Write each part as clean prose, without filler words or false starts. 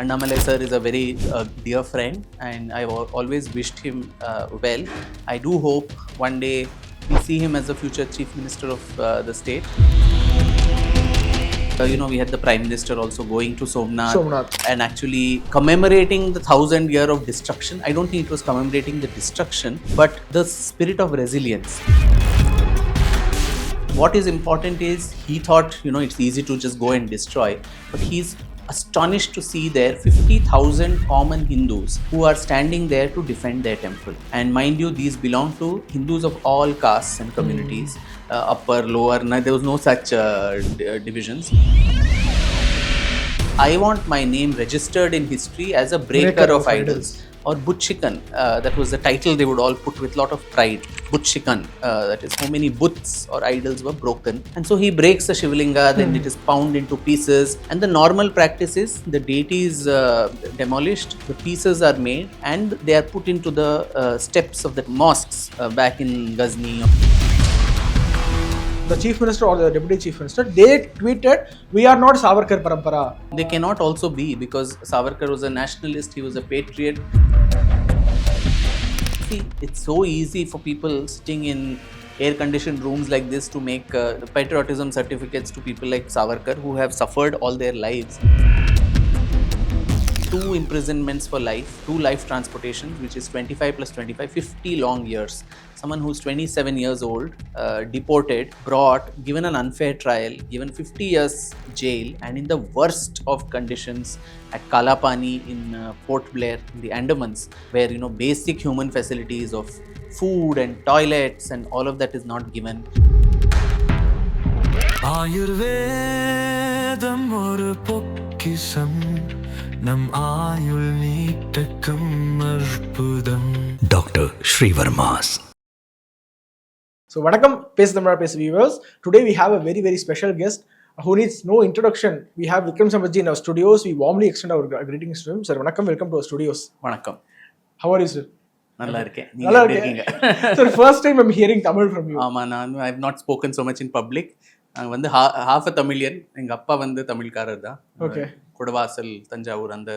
Annamalai sir is a very dear friend, and I've always wished him well. I do hope one day we see him as the future Chief Minister of the state. We had the Prime Minister also going to Somnath and actually commemorating the 1,000 year of destruction. I don't think it was commemorating the destruction, but the spirit of resilience. What is important is he thought, it's easy to just go and destroy, but he's astonished to see there 50,000 common Hindus who are standing there to defend their temple. And mind you, these belong to Hindus of all castes and communities, upper, lower, there was no such divisions. I want my name registered in history as a breaker of idols. Or Butchikan, that was the title they would all put with lot of pride. Butchikan, that is how many Butts or idols were broken. And so he breaks the Shivlinga, then it is pound into pieces. And the normal practice is the deity is demolished, the pieces are made, and they are put into the steps of the mosques back in Ghazni. The Chief Minister or the Deputy Chief Minister, they tweeted, "We are not Savarkar Parampara." They cannot also be, because Savarkar was a nationalist, he was a patriot. See, it's so easy for people sitting in air-conditioned rooms like this to make patriotism certificates to people like Savarkar who have suffered all their lives. 2 imprisonments for life, 2 life transportations, which is 25 plus 25, 50 long years. Someone who's 27 years old, deported, brought, given an unfair trial, given 50 years jail, and in the worst of conditions at Kalapani in Port Blair, in the Andamans, where basic human facilities of food and toilets and all of that is not given. ஆயுர்வேதம் ஒரு பொக்கிஷம் நம் ஆயுள் நீட்டக்கும் அற்புதம் doctor Srivarma's. So, Vanakkam, Pesu Tamil Pesu viewers. Today we have a very, very special guest who needs no introduction. We have Vikram Sampath in our studios. We warmly extend our greetings to him. Sir, Vanakkam, welcome to our studios. Vanakkam. How are you, sir? நல்லா இருக்கேன். நீங்க எப்படி இருக்கீங்க? Sir, first time I'm hearing Tamil from you. ஆமா, I have not spoken so much in public. நாங்கள் வந்து half a Tamilian. எங்கள் அப்பா வந்து தமிழ்காரர் தான். ஓகே. குடவாசல், தஞ்சாவூர் அந்த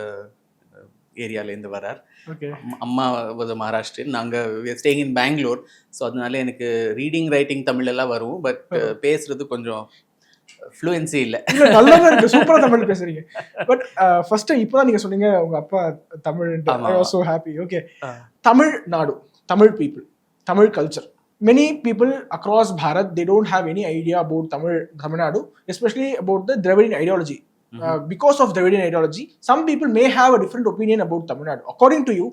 ஏரியாலேருந்து வரார். ஓகே. அம்மா வந்து மகாராஷ்டிரியன். நாங்கள் ஸ்டேயிங் இன் பெங்களூர். ஸோ அதனால எனக்கு ரீடிங் ரைட்டிங் தமிழ் எல்லாம் வரும், பட் பேசுறது கொஞ்சம் ஃப்ளூயன்சி இல்லை. நல்லா இருக்கு, சூப்பரா தமிழ் பேசுறீங்க. பட் ஃபர்ஸ்ட் டைம் இப்போதான் நீங்க சொன்னீங்க உங்க அப்பா Tamil. I was so happy. Okay. Tamil Nadu, Tamil people, Tamil culture. Many people across Bharat, they don't have any idea about Tamil Nadu, especially about the Dravidian ideology. Because of Dravidian ideology, some people may have a different opinion about Tamil Nadu. According to you,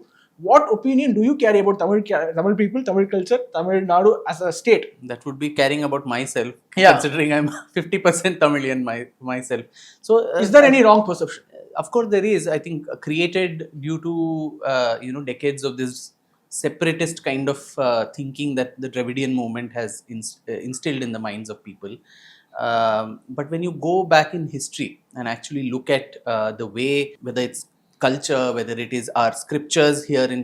what opinion do you carry about Tamil people, Tamil culture, Tamil Nadu as a state? That would be carrying about myself, considering I'm 50% Tamilian myself. So, is there any wrong perception? Of course there is. I think created due to decades of this separatist kind of thinking that the Dravidian movement has instilled in the minds of people. But when you go back in history and actually look at the way, whether it's culture, whether it is our scriptures here in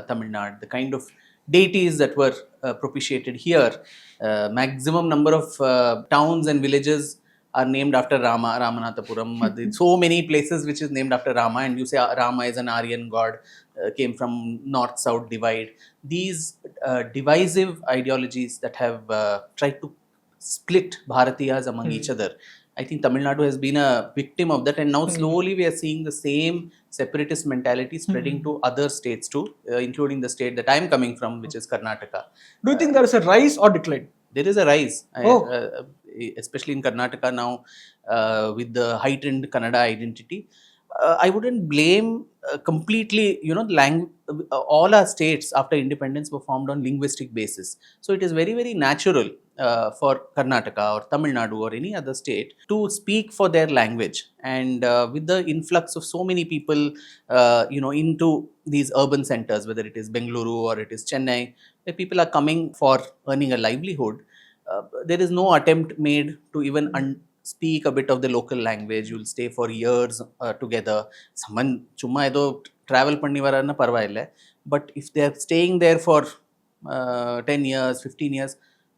Tamil Nadu, the kind of deities that were propitiated here, maximum number of towns and villages are named after Rama, Ramanathapuram. So many places which is named after Rama, and you say Rama is an Aryan god, came from north-south divide. These divisive ideologies that have tried to split Bharatiyas among each other. I think Tamil Nadu has been a victim of that, and now slowly we are seeing the same separatist mentality spreading to other states too, including the state that I am coming from, which is Karnataka. Do you think there is a rise or decline? There is a rise, especially in Karnataka now, with the heightened Kannada identity. I wouldn't blame completely, all our states after independence were formed on linguistic basis. So it is very, very natural for Karnataka or Tamil Nadu or any other state to speak for their language. And with the influx of so many people, into these urban centers, whether it is Bengaluru or it is Chennai, where people are coming for earning a livelihood, there is no attempt made to even speak a bit of the local language. You'll stay for years together. Someone chumma edo travel panni varana parvailla, but if they are staying there for 10 years, 15 years,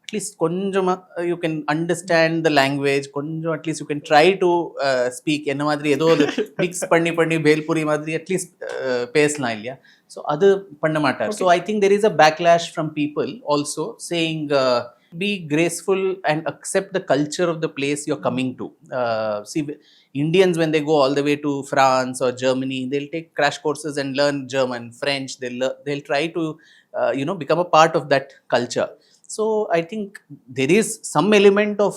at least konjam you can understand the language, konjam at least you can try to speak enna madri edo mix panni belpuri madri at least pesalam illaya. So adu panna maatar. So I think there is a backlash from people also saying be graceful and accept the culture of the place you're coming to. See, Indians, when they go all the way to France or Germany, they'll take crash courses and learn German, French. They'll try to become a part of that culture. So I think there is some element of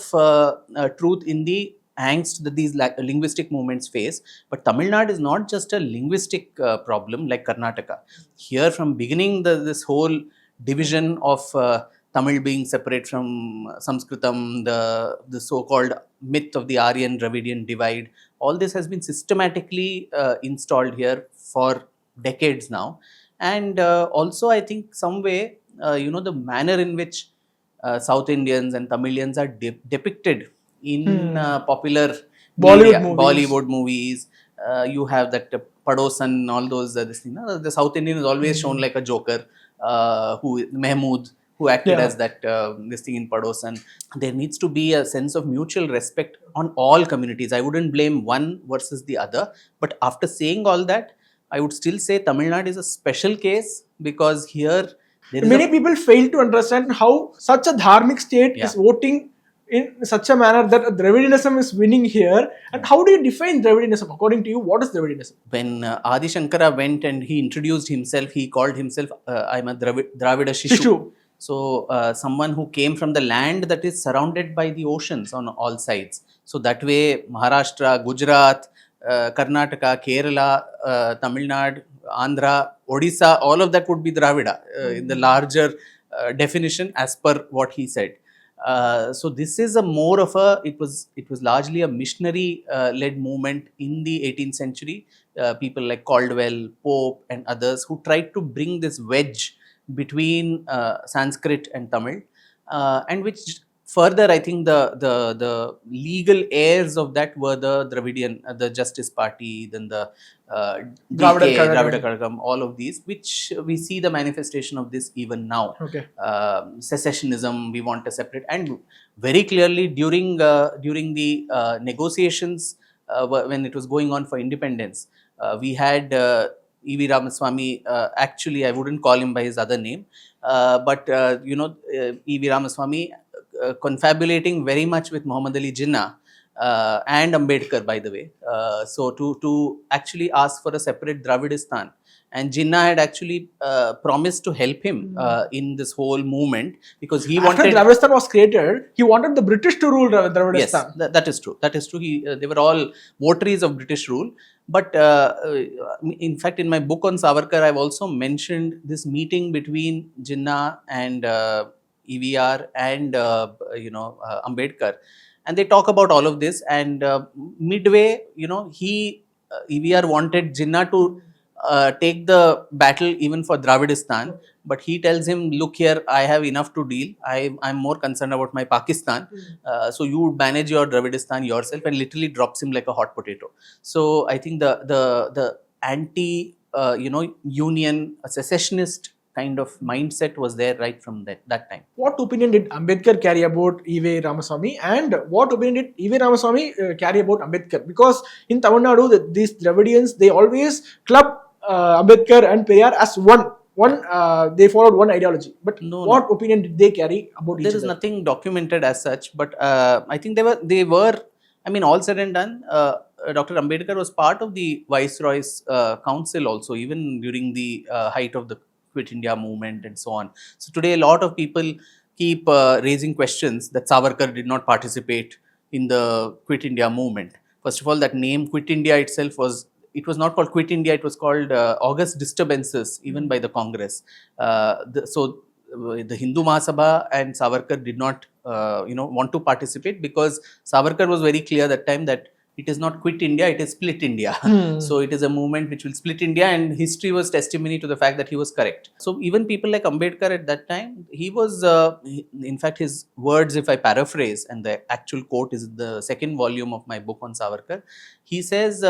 truth in the angst that these linguistic movements face. But Tamil Nadu is not just a linguistic problem like Karnataka. Here from beginning, this whole division of Tamil being separate from Sanskritam, the so-called myth of the Aryan Dravidian divide, all this has been systematically installed here for decades now. And also I think some way, the manner in which South Indians and Tamilians are depicted in popular Bollywood movies. You have that Padosan, all those this thing. The South Indian is always shown like a joker, who Mehmood, who acted as that this thing in Padosan. There needs to be a sense of mutual respect on all communities. I wouldn't blame one versus the other. But after saying all that, I would still say Tamil Nadu is a special case because here many people fail to understand how such a dharmic state is voting in such a manner that Dravidianism is winning here. And how do you define Dravidianism? According to you, what is Dravidianism? When Adi Shankara went and he introduced himself, he called himself, I'm a Dravida Shishu. So someone who came from the land that is surrounded by the oceans on all sides. So that way Maharashtra, Gujarat, Karnataka, Kerala, Tamil Nadu, Andhra, Odisha, all of that would be Dravida in the larger definition as per what he said. So this is a more of a, it was largely a missionary led movement in the 18th century. People like Caldwell, Pope and others who tried to bring this wedge between Sanskrit and Tamil, and which further I think the legal heirs of that were the Dravidian, the Justice Party, then the Dravida Kazhagam, all of these, which we see the manifestation of this even now. Secessionism, we want to separate, and very clearly during the negotiations when it was going on for independence, we had E.V. Ramaswamy, actually I wouldn't call him by his other name, but E.V. Ramaswamy confabulating very much with Muhammad Ali Jinnah and Ambedkar, by the way, so to actually ask for a separate Dravidistan. And Jinnah had actually promised to help him in this whole movement because he wanted... After Dravidistan was created, he wanted the British to rule Dravidistan. Yes, that is true. That is true. They were all votaries of British rule. But in fact, in my book on Savarkar, I've also mentioned this meeting between Jinnah and EVR and Ambedkar. And they talk about all of this. And midway, EVR wanted Jinnah to take the battle even for Dravidistan, but he tells him, look here, I have enough to deal. I'm more concerned about my Pakistan. So you manage your Dravidistan yourself, and literally drops him like a hot potato. So I think the anti union, a secessionist kind of mindset was there right from that time. What opinion did Ambedkar carry about E.V. Ramaswamy, and what opinion did E.V. Ramaswamy carry about Ambedkar? Because in Tamil Nadu, these Dravidians, they always club Ambedkar and Periyar as one. They followed one ideology. But what opinion did they carry about each other? There is nothing documented as such, but I think they were, I mean, all said and done, Dr. Ambedkar was part of the Viceroy's council also, even during the height of the Quit India movement and so on. So today a lot of people keep raising questions that Savarkar did not participate in the Quit India movement. First of all, that name Quit India itself was not called Quit India, it was called August Disturbances, even by the Congress. So the Hindu Mahasabha and Savarkar did not want to participate because Savarkar was very clear that time that it is not Quit India, it is Split India. So it is a movement which will split India, and history was testimony to the fact that he was correct. So even people like Ambedkar at that time, he was, in fact his words, if I paraphrase, and the actual quote is the second volume of my book on Savarkar, he says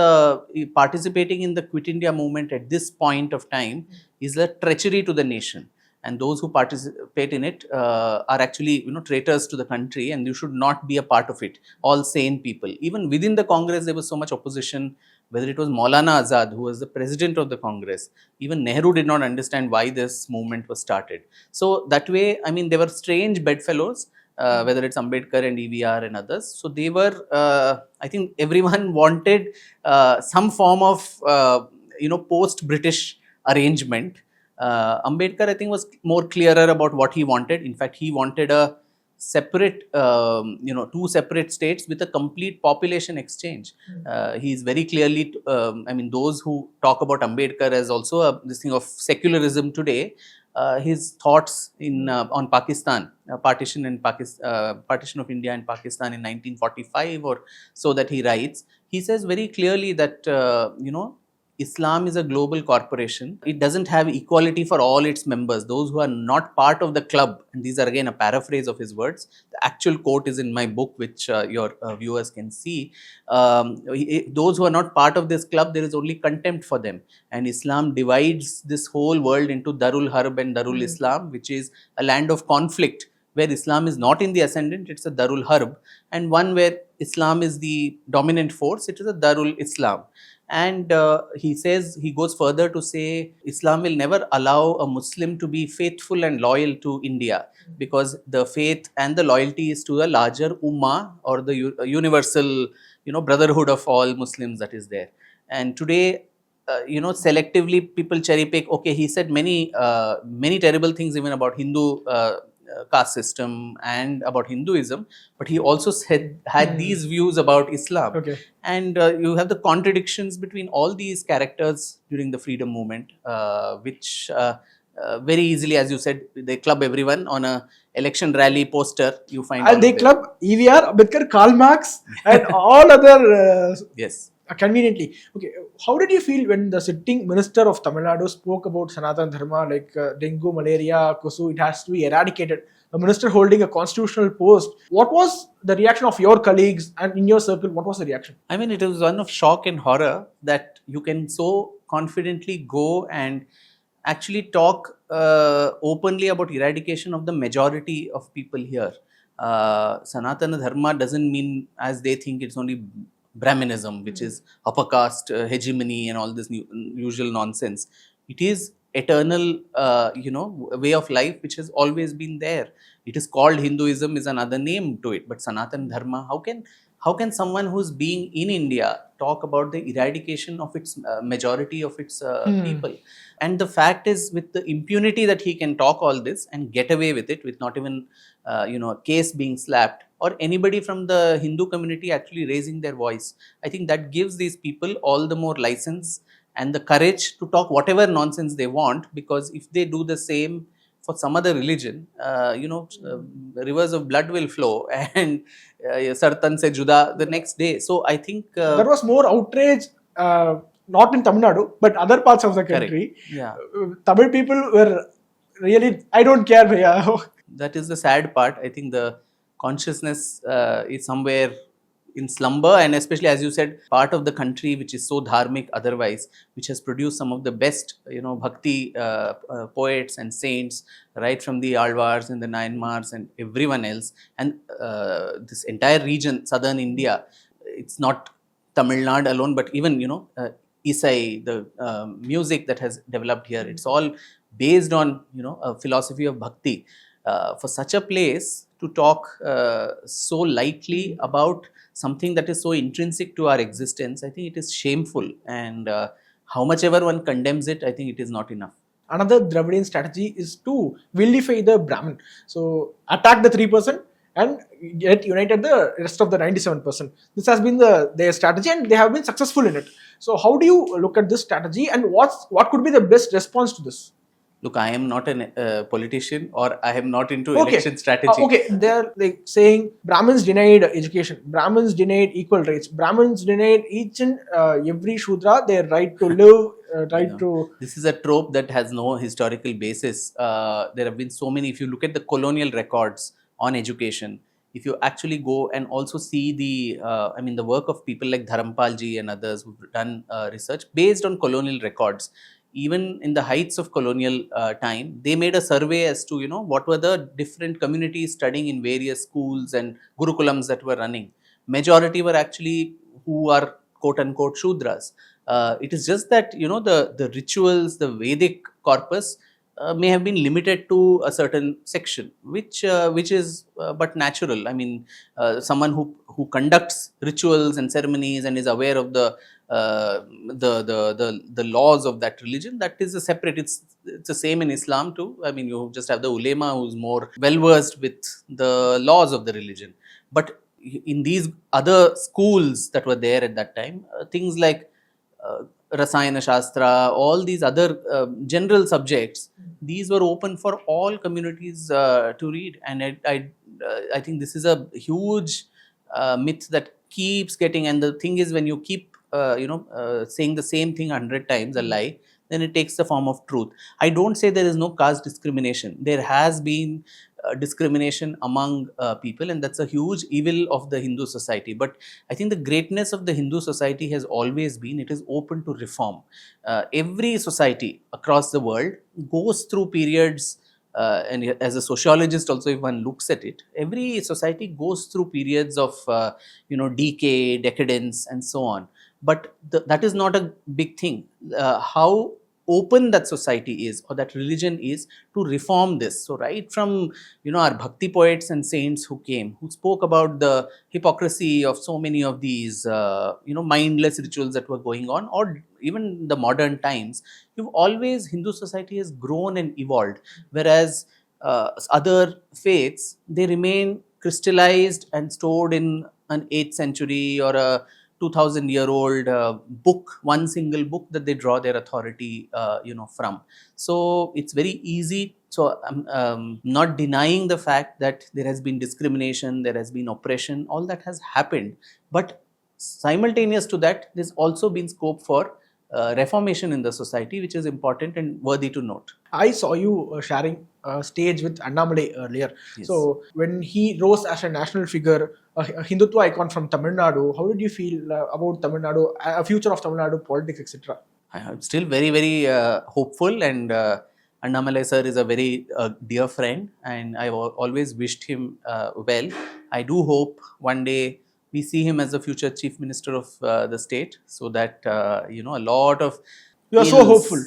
participating in the Quit India movement at this point of time is a treachery to the nation. and those who participate in it are actually traitors to the country, and you should not be a part of it. All sane people. Even within the Congress there was so much opposition, whether it was Maulana Azad, who was the president of the Congress. Even Nehru did not understand why this movement was started. So that way, I mean, they were strange bedfellows, whether it's Ambedkar and EVR and others. So they were, I think everyone wanted some form of, post-British arrangement. Ambedkar, I think, was more clearer about what he wanted. In fact, he wanted a separate, two separate states with a complete population exchange. He is very clearly, I mean, those who talk about Ambedkar as also this thing of secularism today, his thoughts on Pakistan, partition of India and Pakistan in 1945 or so, that he writes. He says very clearly that, Islam is a global corporation. It doesn't have equality for all its members. Those who are not part of the club, and these are again a paraphrase of his words. The actual quote is in my book, which your viewers can see. Those who are not part of this club, there is only contempt for them. And Islam divides this whole world into Darul Harb and Darul Islam, which is a land of conflict, where Islam is not in the ascendant, it's a Darul Harb, and one where Islam is the dominant force, it is a Darul Islam. And he says, he goes further to say, Islam will never allow a Muslim to be faithful and loyal to India, because the faith and the loyalty is to a larger ummah, or the universal, brotherhood of all Muslims that is there. And today, selectively people cherry pick. Okay, he said many terrible things even about Hindu caste system and about Hinduism, but he also had these views about Islam. Okay. And you have the contradictions between all these characters during the freedom movement, which very easily, as you said, they club everyone on a election rally poster. You find, and they club EVR, Ambedkar, Karl Marx, and all other. Yes. Conveniently. Okay, how did you feel when the sitting minister of Tamil Nadu spoke about Sanatana Dharma, like dengue, malaria, kosu, it has to be eradicated? A minister holding a constitutional post. What was the reaction of your colleagues, and in your circle, what was the reaction? I mean, it was one of shock and horror that you can so confidently go and actually talk openly about eradication of the majority of people here. Sanatana Dharma doesn't mean, as they think, it's only Brahminism, which is upper caste hegemony and all this usual nonsense. It is eternal, way of life which has always been there. It is called Hinduism, is another name to it, but Sanatana Dharma, how can someone who's being in India talk about the eradication of its majority of its people? And the fact is, with the impunity that he can talk all this and get away with it, with not even a case being slapped, or anybody from the Hindu community actually raising their voice, I think that gives these people all the more license and the courage to talk whatever nonsense they want, because if they do the same for some other religion, rivers of blood will flow, and sartan se juda the next day. So I think there was more outrage, not in Tamil Nadu, but other parts of the country. Correct. Yeah. Tamil people were really, I don't care, bhaiya. That is the sad part. I think the consciousness is somewhere in slumber, and especially, as you said, part of the country which is so dharmic otherwise, which has produced some of the best bhakti poets and saints, right from the Alvars and the Nayanmars and everyone else. And this entire region, southern India, it's not Tamil Nadu alone, but even Isai, the music that has developed here, it's all based on a philosophy of bhakti. For such a place to talk so lightly about something that is so intrinsic to our existence, I think it is shameful. And how much ever one condemns it, I think it is not enough. Another Dravidian strategy is to vilify the Brahmin. So attack the 3% and get united the rest of the 97%. This has been their strategy, and they have been successful in it. So how do you look at this strategy, and what could be the best response to this? Look, I am not a politician, or I am not into election strategy. Okay, they're like saying Brahmins denied education, Brahmins denied equal rights, Brahmins denied each and every Shudra their right to live, to... This is a trope that has no historical basis. There have been so many. If you look at the colonial records on education, if you actually go and also see the work of people like Dharampal ji and others who've done research based on colonial records, even in the heights of colonial time, they made a survey as to, what were the different communities studying in various schools and gurukulams that were running. Majority were actually who are quote unquote Shudras. It is just that, the rituals, the Vedic corpus may have been limited to a certain section, which is but natural. I mean, someone who conducts rituals and ceremonies and is aware of the laws of that religion, that is a separate. It's the same in Islam too. I mean, you just have the ulema who's more well versed with the laws of the religion. But in these other schools that were there at that time, things like Rasayana Shastra, all these other general subjects, these were open for all communities to read. And I think this is a huge myth that keeps getting, and the thing is, when you keep saying the same thing 100 times, a lie, then it takes the form of truth. I don't say there is no caste discrimination. There has been discrimination among people, and that's a huge evil of the Hindu society. But I think the greatness of the Hindu society has always been it is open to reform. Every society across the world goes through periods, and as a sociologist also, if one looks at it, every society goes through periods of decay, decadence, and so on. But that is not a big thing. How open that society is, or that religion is, to reform this. So right from our bhakti poets and saints who spoke about the hypocrisy of so many of these mindless rituals that were going on, or even the modern times, Hindu society has grown and evolved, whereas other faiths, they remain crystallized and stored in an 8th century or a 2000-year-old book, one single book that they draw their authority from. So it's very easy. So I'm not denying the fact that there has been discrimination, there has been oppression, all that has happened. But simultaneous to that, there's also been scope for reformation in the society, which is important and worthy to note. I saw you sharing a stage with Annamalai earlier. Yes. So when he rose as a national figure, a Hindutva icon from Tamil Nadu, how did you feel about Tamil Nadu, a future of Tamil Nadu politics, etc.? I'm still very, very hopeful, and Annamalai sir is a very dear friend, and I've always wished him well. I do hope one day we see him as the future chief minister of the state, so that a lot of You are so hopeful.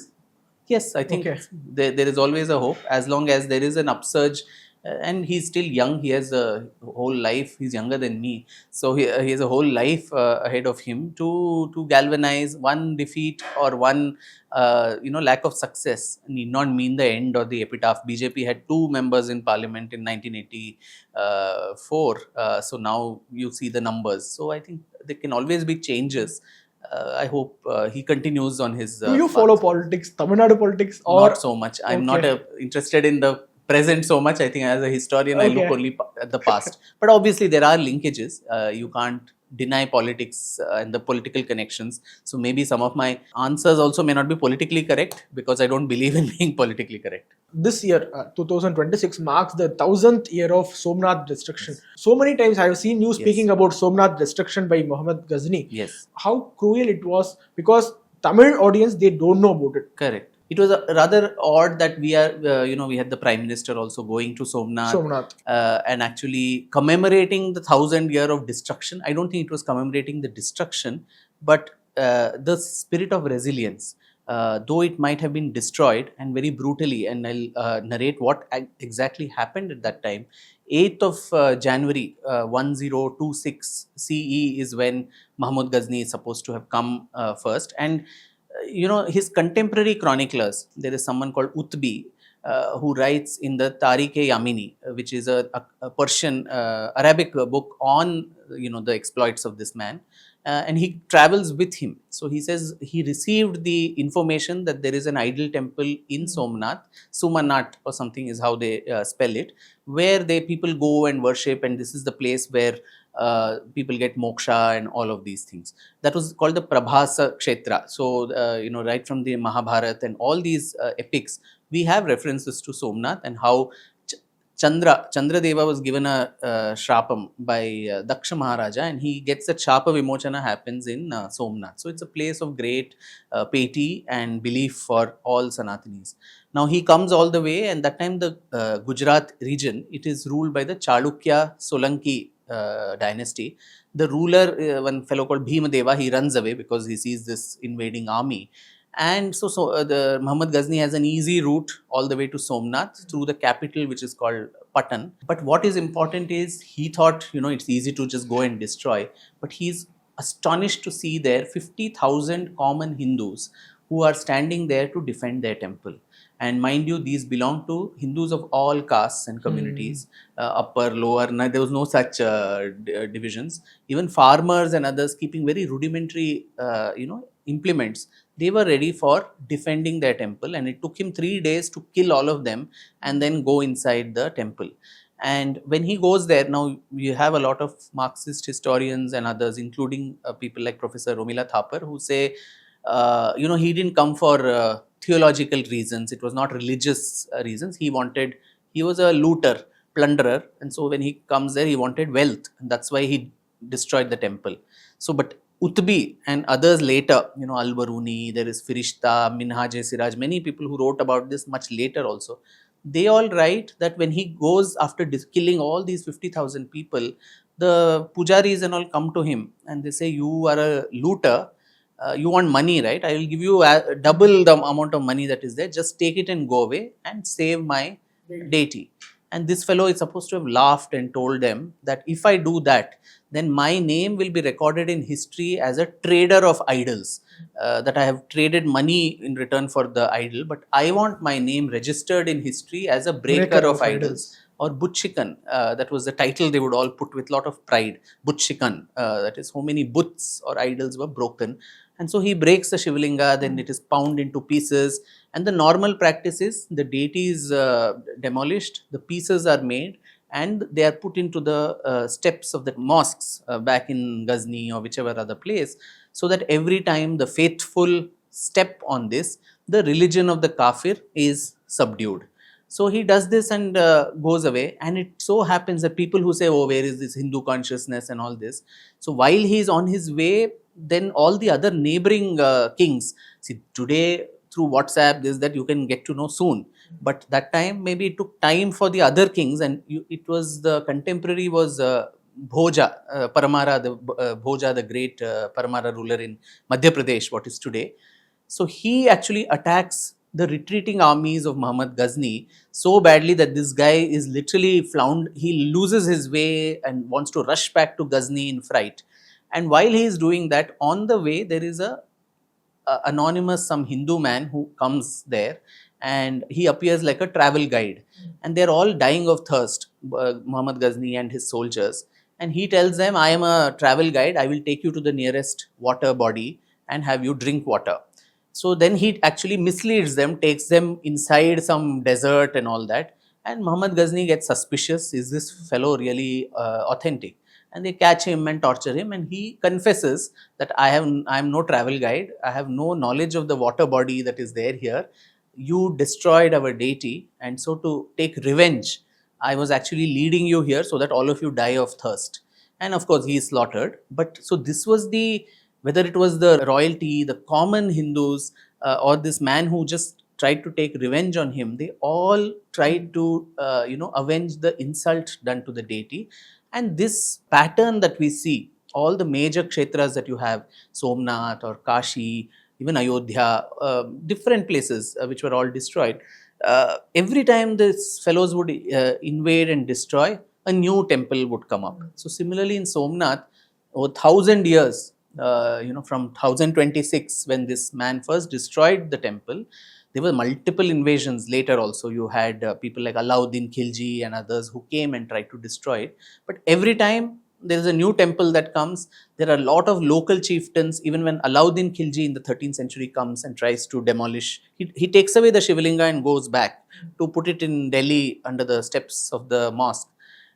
Yes, I think there is always a hope, as long as there is an upsurge. And he's still young. He has a whole life. He's younger than me, so he has a whole life ahead of him to galvanize. One defeat or one lack of success need not mean the end or the epitaph. BJP had 2 members in parliament in 1984. So now you see the numbers. So I think there can always be changes. I hope he continues on his. Do you follow politics, Tamil Nadu politics, or not so much? I'm not interested in the present so much. I think as a historian, I look only at the past. But obviously, there are linkages. You can't deny politics and the political connections. So maybe some of my answers also may not be politically correct, because I don't believe in being politically correct. This year, 2026, marks the 1000th year of Somnath destruction. So many times I have seen you speaking about Somnath destruction by Muhammad Ghazni. Yes. How cruel it was, because Tamil audience, they don't know about it. Correct. It was rather odd that we had the Prime Minister also going to Somnath. And actually commemorating the 1000th year of destruction. I don't think it was commemorating the destruction, but the spirit of resilience. Though it might have been destroyed and very brutally, and I'll narrate what exactly happened at that time. 8th of January 1026 CE is when Muhammad Ghazni is supposed to have come first. And his contemporary chroniclers, there is someone called Utbi, who writes in the Tarikh-e-Yamini, which is a Persian, Arabic book on, the exploits of this man. And he travels with him. So he says he received the information that there is an idol temple in Somnath, Sumanat or something is how they spell it, where people go and worship, and this is the place where people get moksha and all of these things. That was called the Prabhasa Kshetra. So, right from the Mahabharata and all these epics, we have references to Somnath and how Chandradeva was given a shrapam by Daksha Maharaja, and he gets that Shapa Vimochana happens in Somnath. So it's a place of great piety and belief for all Sanatanis. Now he comes all the way, and that time the Gujarat region, it is ruled by the Chalukya Solanki dynasty. The ruler, one fellow called Bhimadeva, he runs away because he sees this invading army. And the Muhammad Ghazni has an easy route all the way to Somnath through the capital, which is called Patan. But what is important is he thought, it's easy to just go and destroy. But he's astonished to see there 50,000 common Hindus who are standing there to defend their temple. And mind you, these belong to Hindus of all castes and communities, upper, lower. There was no such divisions. Even farmers and others keeping very rudimentary, implements. They were ready for defending their temple, and it took him 3 days to kill all of them and then go inside the temple. And when he goes there, now you have a lot of Marxist historians and others, including people like Professor Romila Thapar, who say, he didn't come for theological reasons. It was not religious reasons. He was a looter, plunderer. And so when he comes there, he wanted wealth. And that's why he destroyed the temple. So, but Utbi and others later, Al-Baruni, there is Firishta, Minhaj-e-Siraj, many people who wrote about this much later also. They all write that when he goes after killing all these 50,000 people, the pujaris and all come to him and they say, you are a looter. You want money, right? I will give you double the amount of money that is there. Just take it and go away and save my deity. And this fellow is supposed to have laughed and told them that if I do that, then my name will be recorded in history as a trader of idols, that I have traded money in return for the idol, but I want my name registered in history as a breaker of idols. Or Butchikan, that was the title they would all put with lot of pride. Butchikan, that is how many Butts or idols were broken. And so he breaks the Shivlinga, then it is pound into pieces. And the normal practice is the deity is demolished, the pieces are made, and they are put into the steps of the mosques back in Ghazni or whichever other place, so that every time the faithful step on this, the religion of the kafir is subdued. So he does this and goes away, and it so happens that people who say, oh, where is this Hindu consciousness and all this? So while he is on his way, then all the other neighboring kings, see today through WhatsApp, this that you can get to know soon. But that time, maybe it took time for the other kings, and it was the contemporary was Bhoja, Paramara, Bhoja, the great Paramara ruler in Madhya Pradesh, what is today. So he actually attacks the retreating armies of Muhammad Ghazni so badly that this guy is literally he loses his way and wants to rush back to Ghazni in fright. And while he is doing that, on the way there is some Hindu man who comes there, and he appears like a travel guide, and they're all dying of thirst, Muhammad Ghazni and his soldiers, and he tells them, I am a travel guide, I will take you to the nearest water body and have you drink water. So then he actually misleads them, takes them inside some desert and all that, and Muhammad Ghazni gets suspicious. Is this fellow really authentic? And they catch him and torture him, and he confesses that I am no travel guide, I have no knowledge of the water body that is there here. You destroyed our deity, and so to take revenge, I was actually leading you here so that all of you die of thirst. And of course he is slaughtered. But so this was whether it was the royalty, the common Hindus, or this man who just tried to take revenge on him, they all tried to avenge the insult done to the deity. And this pattern that we see, all the major kshetras that you have, Somnath or Kashi, even Ayodhya, different places which were all destroyed, every time these fellows would invade and destroy, a new temple would come up. So similarly in Somnath, over 1,000 years, from 1026, when this man first destroyed the temple, there were multiple invasions later also. You had people like Alauddin Khilji and others who came and tried to destroy it. But every time there is a new temple that comes, there are a lot of local chieftains. Even when Alauddin Khilji in the 13th century comes and tries to demolish, he takes away the Shivlinga and goes back to put it in Delhi under the steps of the mosque,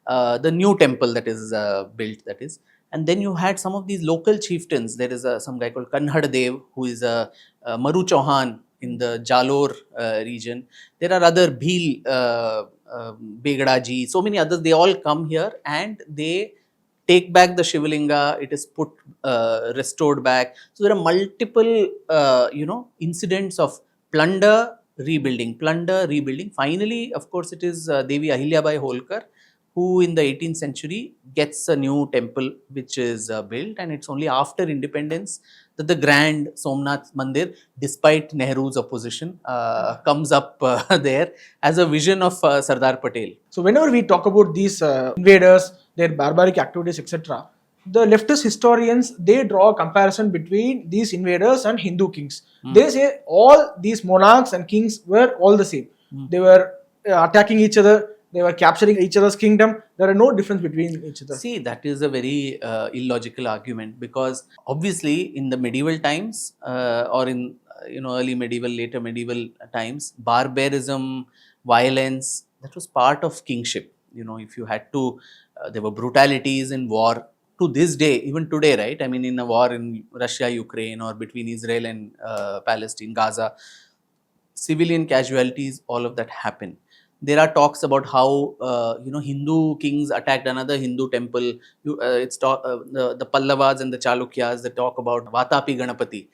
the new temple that is built, that is. And then you had some of these local chieftains. There is some guy called Kanhad Dev, who is a Maru Chauhan, in the Jalore region. There are other Bhil, Begadaji, so many others. They all come here and they take back the Shivalinga. It is put restored back. So there are multiple incidents of plunder, rebuilding. Finally, of course, it is Devi Ahilyabai Holkar who in the 18th century gets a new temple which is built, and it's only after independence that the grand Somnath Mandir, despite Nehru's opposition, comes up there as a vision of Sardar Patel. So whenever we talk about these invaders, their barbaric activities, etc., the leftist historians, they draw a comparison between these invaders and Hindu kings. They say all these monarchs and kings were all the same. They were attacking each other. They were capturing each other's kingdom. There are no difference between each other. See, that is a very illogical argument, because obviously in the medieval times or in early medieval, later medieval times, barbarism, violence, that was part of kingship. If you had to, there were brutalities in war. To this day, even today, right? I mean, in a war in Russia, Ukraine, or between Israel and Palestine, Gaza, civilian casualties, all of that happen. There are talks about how Hindu kings attacked another Hindu temple. The Pallavas and the Chalukyas, they talk about Vatapi Ganapati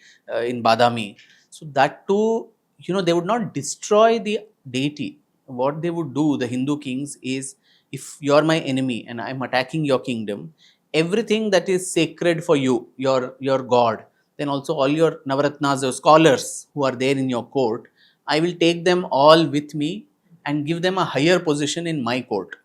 in Badami. So that too, they would not destroy the deity. What they would do, the Hindu kings, is if you are my enemy and I am attacking your kingdom, everything that is sacred for you, your god, then also all your Navaratnas or scholars who are there in your court, I will take them all with me and give them a higher position in my court,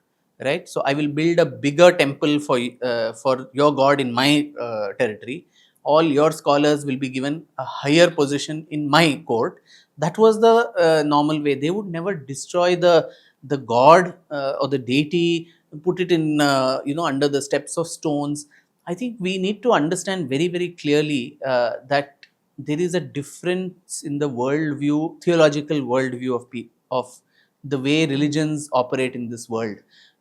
right? So I will build a bigger temple for your god in my territory. All your scholars will be given a higher position in my court. That was the normal way. They would never destroy the god or the deity, put it in under the steps of stones. I think we need to understand very, very clearly that there is a difference in the worldview, theological worldview of the way religions operate in this world.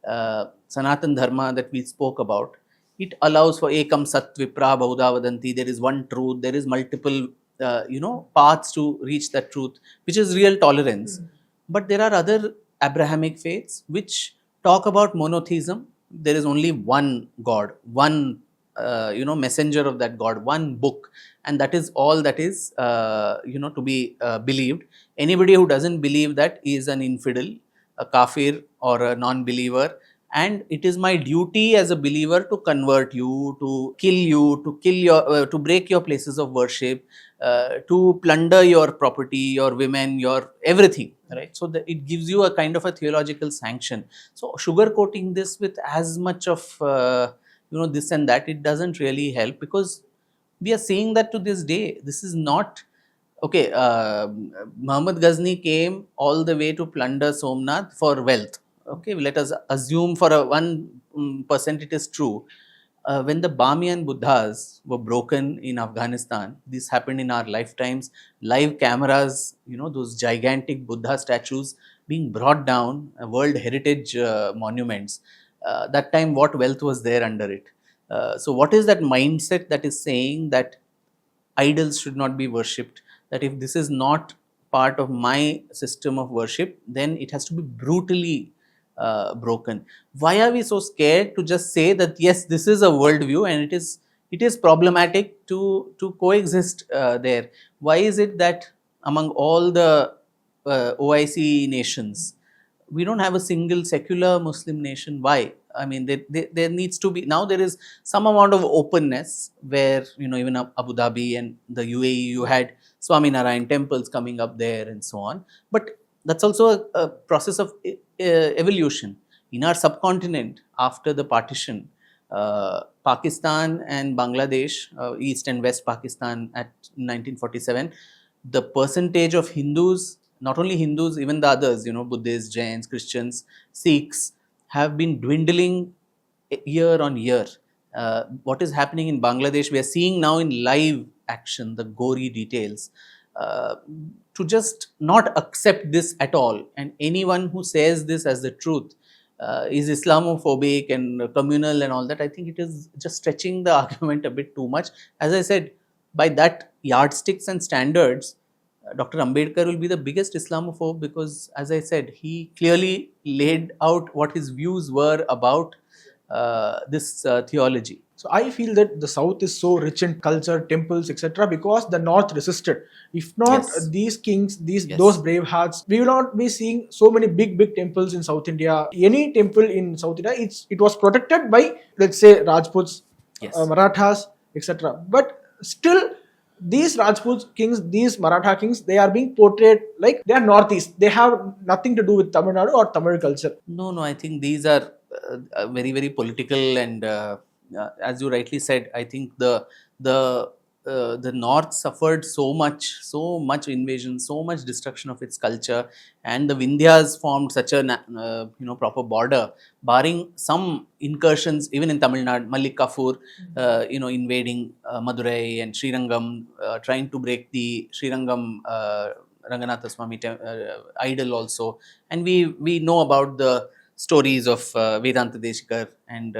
Sanatana Dharma that we spoke about, it allows for ekam sat vipra bahudha vadanti. There is one truth. There is multiple paths to reach that truth, which is real tolerance. But there are other Abrahamic faiths which talk about monotheism. There is only one God, one messenger of that God, one book, and that is all that is to be believed. Anybody who doesn't believe that is an infidel, a kafir, or a non-believer. And it is my duty as a believer to convert you, to kill you, to break your places of worship, to plunder your property, your women, your everything, right? So it gives you a kind of a theological sanction. So sugarcoating this with as much of this and that, it doesn't really help, because we are seeing that to this day. This is not okay. Muhammad Ghazni came all the way to plunder Somnath for wealth. Okay, let us assume for a 1% it is true. When the Bamiyan Buddhas were broken in Afghanistan, this happened in our lifetimes. Live cameras, those gigantic Buddha statues being brought down, World Heritage monuments. That time, what wealth was there under it? So what is that mindset that is saying that idols should not be worshipped? That if this is not part of my system of worship, then it has to be brutally broken. Why are we so scared to just say that yes, this is a worldview and it is problematic to coexist there? Why is it that among all the OIC nations, we don't have a single secular Muslim nation? Why? I mean, there needs to be, now there is some amount of openness where, even Abu Dhabi and the UAE, you had Swaminarayan temples coming up there and so on. But that's also a process of evolution. In our subcontinent, after the partition, Pakistan and Bangladesh, East and West Pakistan at 1947, the percentage of Hindus, not only Hindus, even the others, Buddhists, Jains, Christians, Sikhs, have been dwindling year on year. What is happening in Bangladesh, we are seeing now in live action, the gory details. To just not accept this at all, and anyone who says this as the truth is Islamophobic and communal and all that, I think it is just stretching the argument a bit too much. As I said, by that yardsticks and standards, Dr. Ambedkar will be the biggest Islamophobe because, as I said, he clearly laid out what his views were about this theology. So I feel that the South is so rich in culture, temples, etc. because the North resisted. If not Yes. these kings, Yes. those brave hearts, we will not be seeing so many big temples in South India. Any temple in South India, it was protected by, let's say, Rajputs, Yes. Marathas, etc. But still, these Rajput kings, these Maratha kings, they are being portrayed like they are Northeast. They have nothing to do with Tamil Nadu or Tamil culture. No, I think these are very, very political, and as you rightly said, I think the North suffered so much invasion, so much destruction of its culture, and the Vindhyas formed such a proper border, barring some incursions even in Tamil Nadu. Malik Kafur, invading Madurai and Srirangam, trying to break the Srirangam Ranganatha Swami idol also, and we know about the stories of Vedanta Deshikar and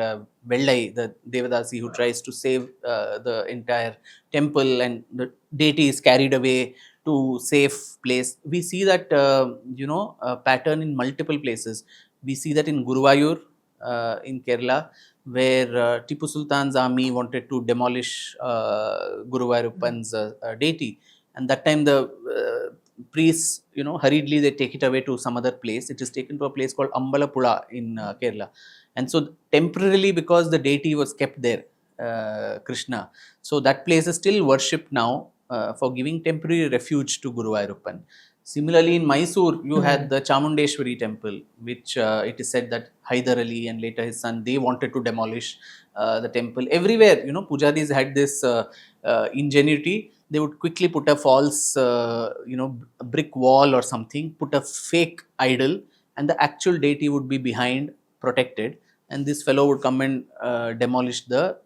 Vellai, the Devadasi who tries to save the entire temple, and the deity is carried away to safe place. We see that pattern in multiple places. We see that in Guruvayur in Kerala, where Tipu Sultan's army wanted to demolish Guruvayurappan's deity, and that time the priests, hurriedly they take it away to some other place. It is taken to a place called Ambalapula in Kerala, and so temporarily, because the deity was kept there, Krishna, so that place is still worshipped now for giving temporary refuge to Guruvayurappan. Similarly, in Mysore, you had the Chamundeshwari temple, which it is said that Hyder Ali and later his son, they wanted to demolish the temple. Everywhere, pujaris had this ingenuity. They would quickly put a false, brick wall or something, put a fake idol, and the actual deity would be behind, protected, and this fellow would come and demolish the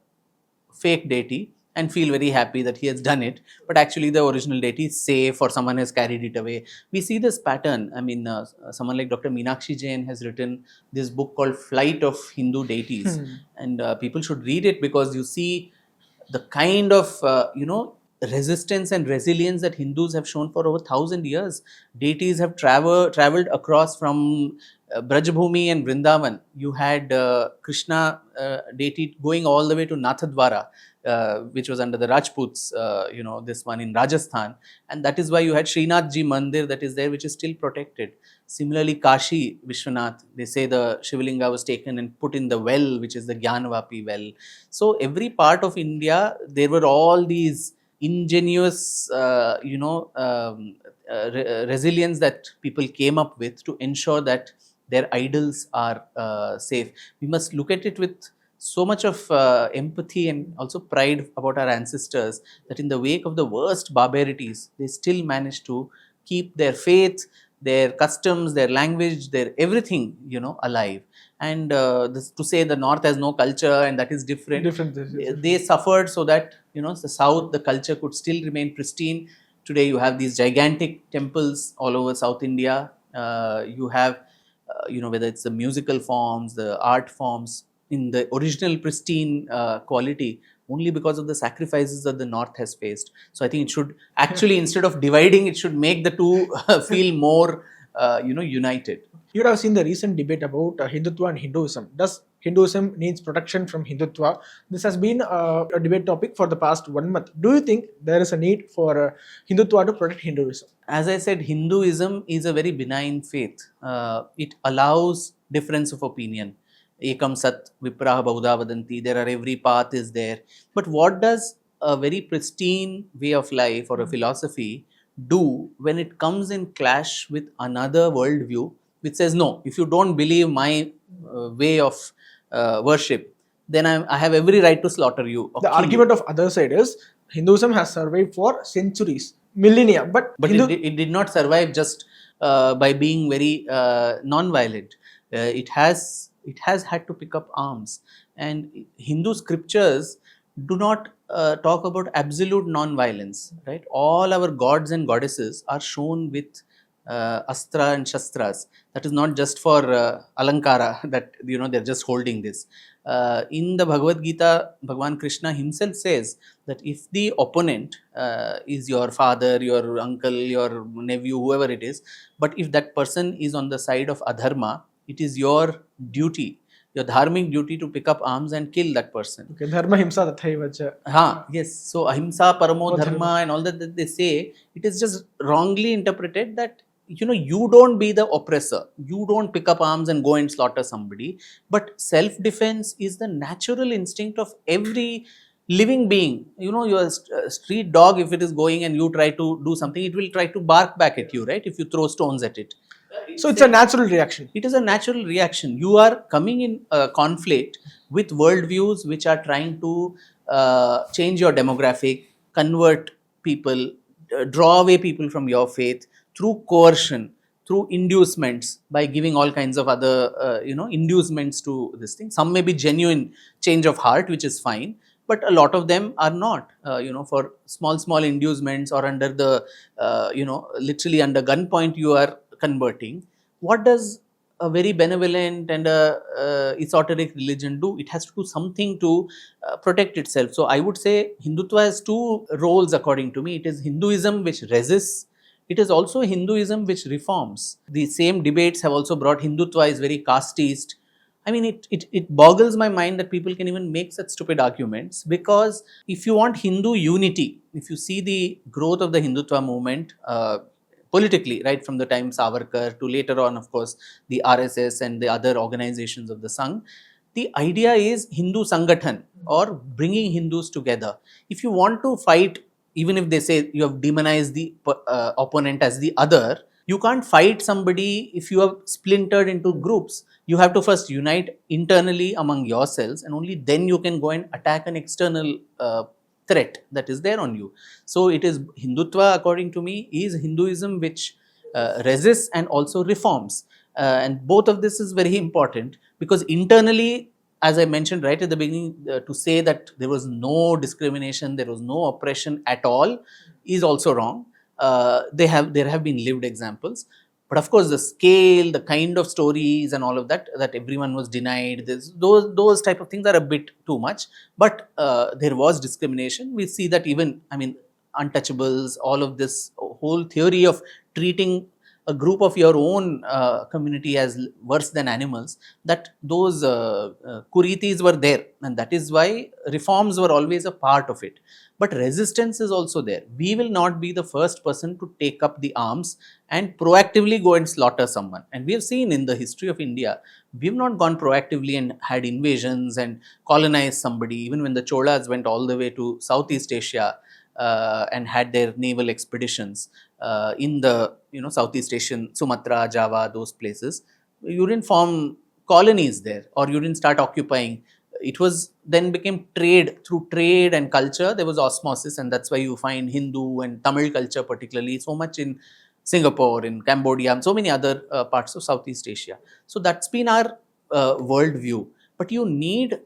fake deity and feel very happy that he has done it, but actually the original deity is safe or someone has carried it away. We see this pattern. I mean, someone like Dr. Meenakshi Jain has written this book called Flight of Hindu Deities, and people should read it because you see the kind of resistance and resilience that Hindus have shown for over 1,000 years. Deities have traveled across from Brajbhumi and Vrindavan. You had Krishna deity going all the way to Nathadwara, which was under the Rajputs, this one in Rajasthan, and that is why you had Srinathji Mandir that is there, which is still protected. Similarly, Kashi Vishwanath, they say the Shivalinga was taken and put in the well, which is the Gyanavapi well. So every part of India, there were all these ingenious, resilience that people came up with to ensure that their idols are safe. We must look at it with so much of empathy and also pride about our ancestors, that in the wake of the worst barbarities, they still managed to keep their faith, their customs, their language, their everything, alive. And to say the North has no culture and that is different. They suffered so that, the South, the culture could still remain pristine. Today you have these gigantic temples all over South India. You have, whether it's the musical forms, the art forms, in the original pristine quality, only because of the sacrifices that the North has faced. So I think it should actually, instead of dividing, it should make the two feel more, united. You would have seen the recent debate about Hindutva and Hinduism. Does Hinduism needs protection from Hindutva? This has been a debate topic for the past 1 month. Do you think there is a need for Hindutva to protect Hinduism? As I said, Hinduism is a very benign faith. It allows difference of opinion. Ekam Sat Vipraha Bahuda Vadanti. There are, every path is there. But what does a very pristine way of life or a philosophy do when it comes in clash with another worldview which says, no, if you don't believe my way of worship, then I have every right to slaughter you. The argument of other side is Hinduism has survived for centuries, millennia, but it did not survive just by being very non-violent. It has had to pick up arms, and Hindu scriptures do not talk about absolute non-violence, right? All our gods and goddesses are shown with astra and shastras. That is not just for alankara, that they're just holding this. In the Bhagavad Gita, Bhagavan Krishna himself says that if the opponent is your father, your uncle, your nephew, whoever it is, but if that person is on the side of adharma, it is your duty, your dharmic duty to pick up arms and kill that person. Okay, dharma himsa tathaivacha. Yes. So ahimsa paramo dharma and all that they say, it is just wrongly interpreted that you don't be the oppressor, you don't pick up arms and go and slaughter somebody, but self-defense is the natural instinct of every living being. Your street dog, if it is going and you try to do something, it will try to bark back at you, right? If you throw stones at it. So it's a natural reaction. It is a natural reaction. You are coming in conflict with worldviews which are trying to change your demographic, convert people, draw away people from your faith through coercion, through inducements, by giving all kinds of other inducements to this thing. Some may be genuine change of heart, which is fine, but a lot of them are not. For small inducements or under the literally under gunpoint you are converting. What does a very benevolent and esoteric religion do? It has to do something to protect itself. So I would say Hindutva has two roles according to me. It is Hinduism which resists. It is also Hinduism which reforms. The same debates have also brought Hindutva is very casteist. I mean, it boggles my mind that people can even make such stupid arguments, because if you want Hindu unity, if you see the growth of the Hindutva movement, politically, right from the time Savarkar to later on, of course, the RSS and the other organizations of the Sangh, the idea is Hindu Sangathan, or bringing Hindus together. If you want to fight, even if they say you have demonized the opponent as the other, you can't fight somebody if you have splintered into groups. You have to first unite internally among yourselves, and only then you can go and attack an external threat that is there on you. So it is Hindutva, according to me, is Hinduism which resists and also reforms. And both of this is very important, because internally, as I mentioned right at the beginning, to say that there was no discrimination, there was no oppression at all is also wrong. There have been lived examples. But of course, the scale, the kind of stories and all of that everyone was denied, those type of things are a bit too much. But there was discrimination. We see that even, untouchables, all of this whole theory of treating a group of your own community as worse than animals, that those kuritis were there, and that is why reforms were always a part of it. But resistance is also there. We will not be the first person to take up the arms and proactively go and slaughter someone. And we have seen in the history of India, we have not gone proactively and had invasions and colonized somebody. Even when the Cholas went all the way to Southeast Asia and had their naval expeditions in the Southeast Asian, Sumatra, Java, those places, you didn't form colonies there, or you didn't start occupying. It was then became trade. Through trade and culture, there was osmosis, and that's why you find Hindu and Tamil culture particularly so much in Singapore, in Cambodia, and so many other parts of Southeast Asia. So that's been our world view. But you need,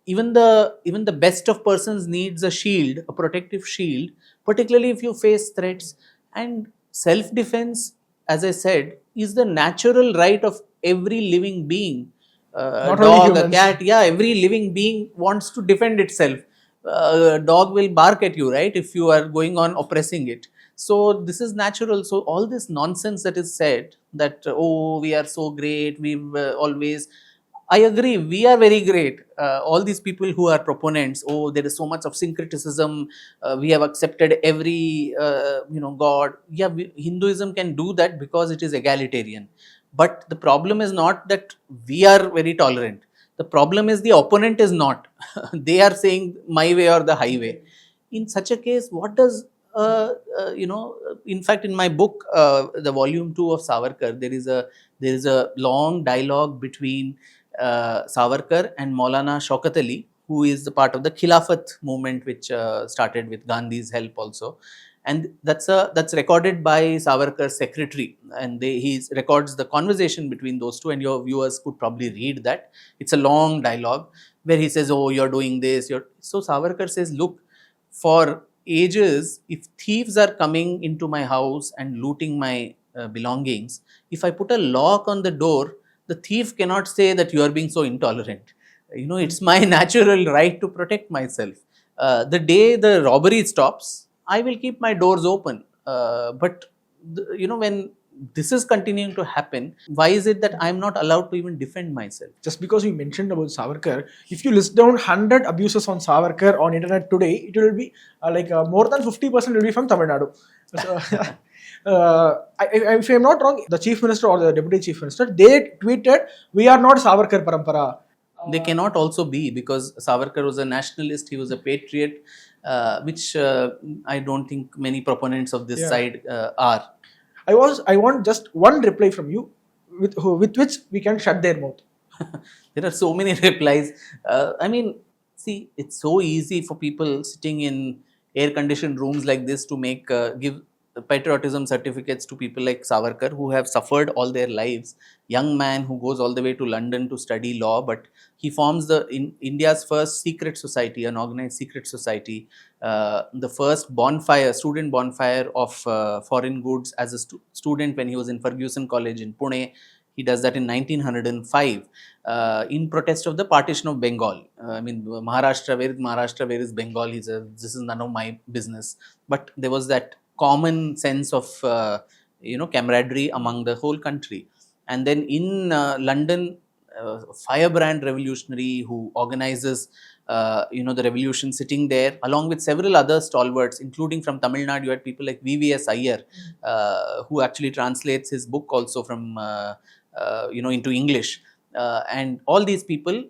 even the best of persons needs a shield, a protective shield, particularly if you face threats. And self-defense, as I said, is the natural right of every living being. A dog, a cat, every living being wants to defend itself. A dog will bark at you, right, if you are going on oppressing it. So this is natural. So all this nonsense that is said, that we are so great, we've always, I agree, we are very great. All these people who are proponents, there is so much of syncretism, we have accepted every god. Hinduism can do that because it is egalitarian. But the problem is not that we are very tolerant. The problem is the opponent is not. They are saying my way or the highway. In such a case, what does, in fact, in my book, the volume 2 of Savarkar, there is a long dialogue between Savarkar and Maulana Shaukat Ali, who is the part of the Khilafat movement, which started with Gandhi's help also. And that's recorded by Savarkar's secretary, and he records the conversation between those two, and your viewers could probably read that. It's a long dialogue where he says, you're doing this. So Savarkar says, look, for ages, if thieves are coming into my house and looting my belongings, if I put a lock on the door, the thief cannot say that you are being so intolerant. It's my natural right to protect myself. The day the robbery stops, I will keep my doors open. But when this is continuing to happen, why is it that I'm not allowed to even defend myself? Just because you mentioned about Savarkar, if you list down 100 abuses on Savarkar on internet today, it will be more than 50% will be from Tamil Nadu. So, if I'm not wrong, the chief minister or the deputy chief minister, they tweeted, "We are not Savarkar Parampara." They cannot also be, because Savarkar was a nationalist, he was a patriot, which I don't think many proponents of this side are. I want just one reply from you with which we can shut their mouth. There are so many replies. See, it's so easy for people sitting in air-conditioned rooms like this to give patriotism certificates to people like Savarkar, who have suffered all their lives. Young man who goes all the way to London to study law, but he forms India's first secret society, an organized secret society, the first student bonfire of foreign goods as a student when he was in Fergusson College in Pune. He does that in 1905 in protest of the partition of Bengal. Maharashtra, where is Bengal? This is none of my business. But there was that common sense of camaraderie among the whole country. And then in London, firebrand revolutionary who organizes the revolution, sitting there along with several other stalwarts, including from Tamil Nadu. You had people like VVS Iyer, who actually translates his book also from into English. And all these people,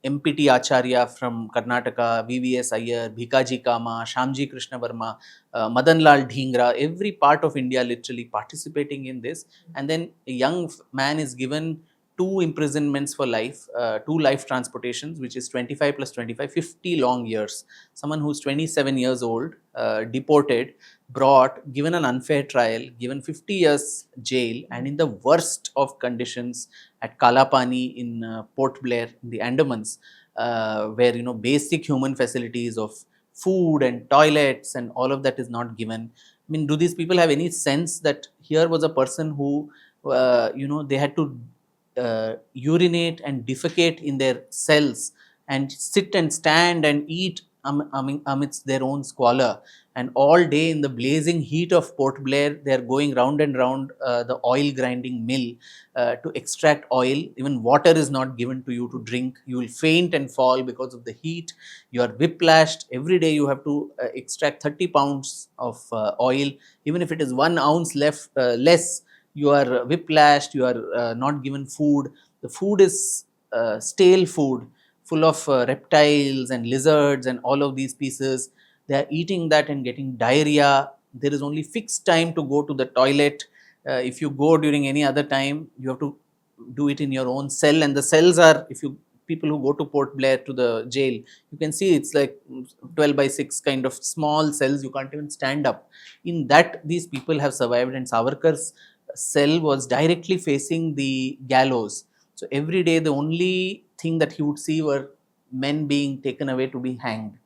MPT Acharya from Karnataka, VVS Iyer, Bhikaji Kama, Shamji Krishna Verma, Madanlal Dhingra, every part of India literally participating in this. And then a young man is given 2 imprisonments for life, 2 life transportations, which is 25 plus 25, 50 long years. Someone who's 27 years old, deported, brought, given an unfair trial, given 50 years jail, and in the worst of conditions at Kalapani in Port Blair in the Andamans, where basic human facilities of food and toilets and all of that is not given. Do these people have any sense that here was a person who they had to urinate and defecate in their cells and sit and stand and eat amidst their own squalor, and all day in the blazing heat of Port Blair they are going round and round the oil grinding mill to extract oil. Even water is not given to you to drink. You will faint and fall because of the heat. You are whiplashed. Every day you have to extract 30 pounds of oil. Even if it is 1 ounce less, you are whiplashed, you are not given food. The food is stale food, full of reptiles and lizards and all of these pieces. They are eating that and getting diarrhea. There is only fixed time to go to the toilet. If you go during any other time, you have to do it in your own cell. And the cells are, people who go to Port Blair to the jail, you can see it's like 12 by 6 kind of small cells. You can't even stand up. In that, these people have survived, and Savarkar's cell was directly facing the gallows. So every day the only thing that he would see were men being taken away to be hanged.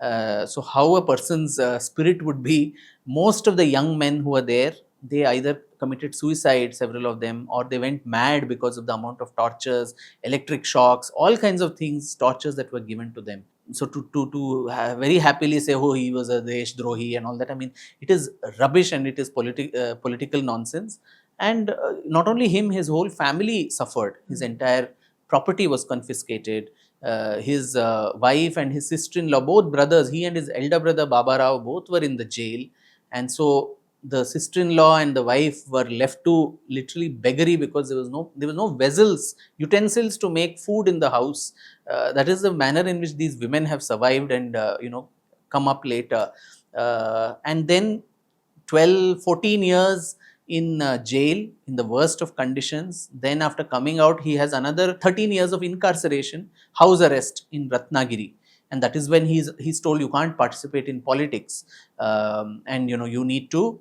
So how a person's spirit would be. Most of the young men who were there, they either committed suicide, several of them, or they went mad because of the amount of tortures, electric shocks, all kinds of things, tortures that were given to them. So to very happily say, oh, he was a Desh Drohi and all that, it is rubbish, and it is political nonsense. And not only him, his whole family suffered. His entire property was confiscated. His wife and his sister-in-law, both brothers, he and his elder brother Baba Rao, both were in the jail. And so the sister-in-law and the wife were left to literally beggary, because there was no vessels, utensils to make food in the house. That is the manner in which these women have survived and come up later. And then 12-14 years in jail in the worst of conditions. Then after coming out, he has another 13 years of incarceration, house arrest in Ratnagiri. And that is when he's told, you can't participate in politics, and you need to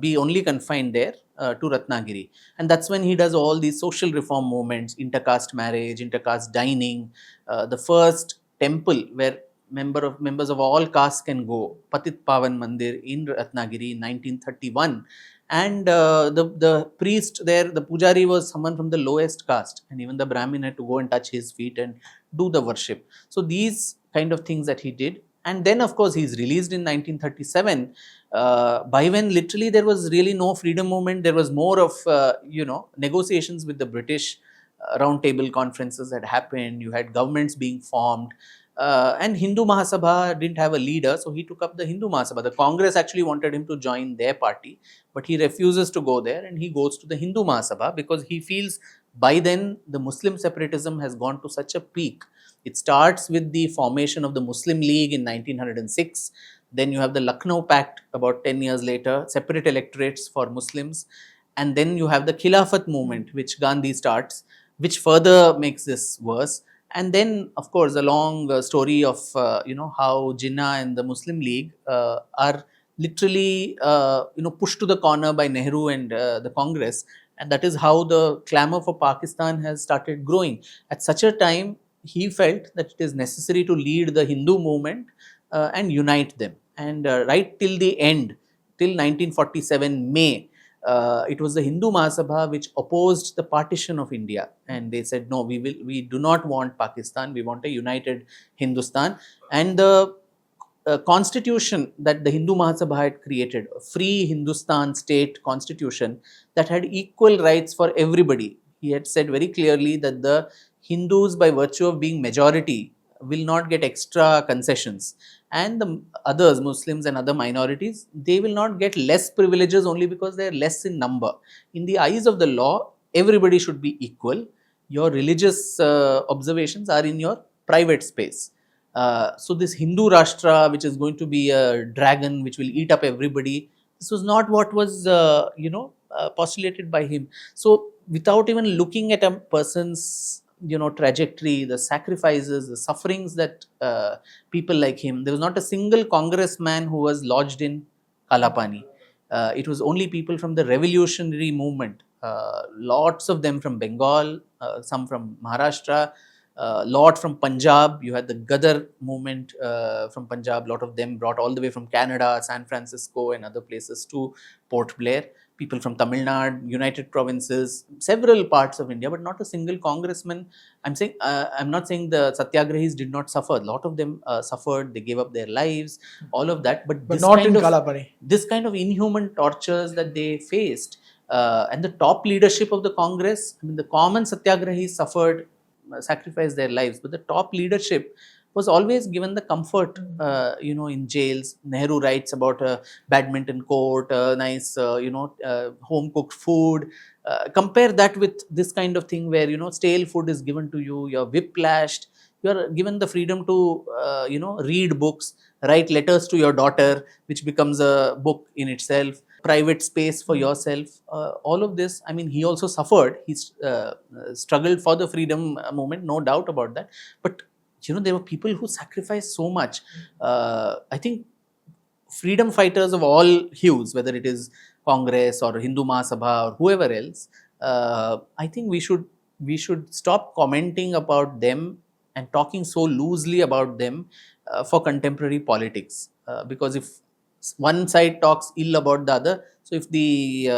be only confined there to Ratnagiri. And that's when he does all these social reform movements, intercaste marriage, intercaste dining, the first temple where members of all castes can go, Patit Pavan Mandir in Ratnagiri in 1931. And the priest there, the pujari, was someone from the lowest caste, and even the Brahmin had to go and touch his feet and do the worship. So these kind of things that he did. And then of course he's released in 1937, by when literally there was really no freedom movement. There was more of negotiations with the British. Round table conferences had happened, you had governments being formed, and Hindu Mahasabha didn't have a leader, so he took up the Hindu Mahasabha. The Congress actually wanted him to join their party, but he refuses to go there and he goes to the Hindu Mahasabha because he feels by then the Muslim separatism has gone to such a peak. It starts with the formation of the Muslim League in 1906. Then you have the Lucknow Pact about 10 years later, separate electorates for Muslims. And then you have the Khilafat movement, which Gandhi starts, which further makes this worse. And then, of course, a long story of how Jinnah and the Muslim League are literally pushed to the corner by Nehru and the Congress, and that is how the clamor for Pakistan has started growing. At such a time, he felt that it is necessary to lead the Hindu movement and unite them. And right till the end, till 1947 May, it was the Hindu Mahasabha which opposed the partition of India, and they said no, we do not want Pakistan, we want a united Hindustan. And the constitution that the Hindu Mahasabha had created, a free Hindustan state constitution that had equal rights for everybody. He had said very clearly that the Hindus, by virtue of being majority, will not get extra concessions, and the others, Muslims and other minorities, they will not get less privileges only because they are less in number. In the eyes of the law, everybody should be equal. Your religious observations are in your private space. So this Hindu Rashtra, which is going to be a dragon which will eat up everybody, this was not what was postulated by him. So without even looking at a person's trajectory, the sacrifices, the sufferings that people like him, there was not a single congressman who was lodged in Kalapani. It was only people from the revolutionary movement, lots of them from Bengal, some from Maharashtra, lot from Punjab. You had the Gadar movement from Punjab, lot of them brought all the way from Canada, San Francisco and other places to Port Blair. People from Tamil Nadu, United Provinces, several parts of India, but not a single congressman. I'm not saying the Satyagrahis did not suffer. A lot of them suffered. They gave up their lives, all of that. But this not in Kalapani. This kind of inhuman tortures that they faced, and the top leadership of the Congress, the common Satyagrahis suffered, sacrificed their lives, but the top leadership was always given the comfort, in jails. Nehru writes about a badminton court, nice, home cooked food. Compare that with this kind of thing where, stale food is given to you, you're whiplashed, you're given the freedom to, read books, write letters to your daughter, which becomes a book in itself, private space for yourself. All of this, he also suffered. He struggled for the freedom movement, no doubt about that. But there were people who sacrificed so much. I think freedom fighters of all hues, whether it is Congress or Hindu Mahasabha or whoever else, I think we should stop commenting about them and talking so loosely about them for contemporary politics. Because if one side talks ill about the other, so if the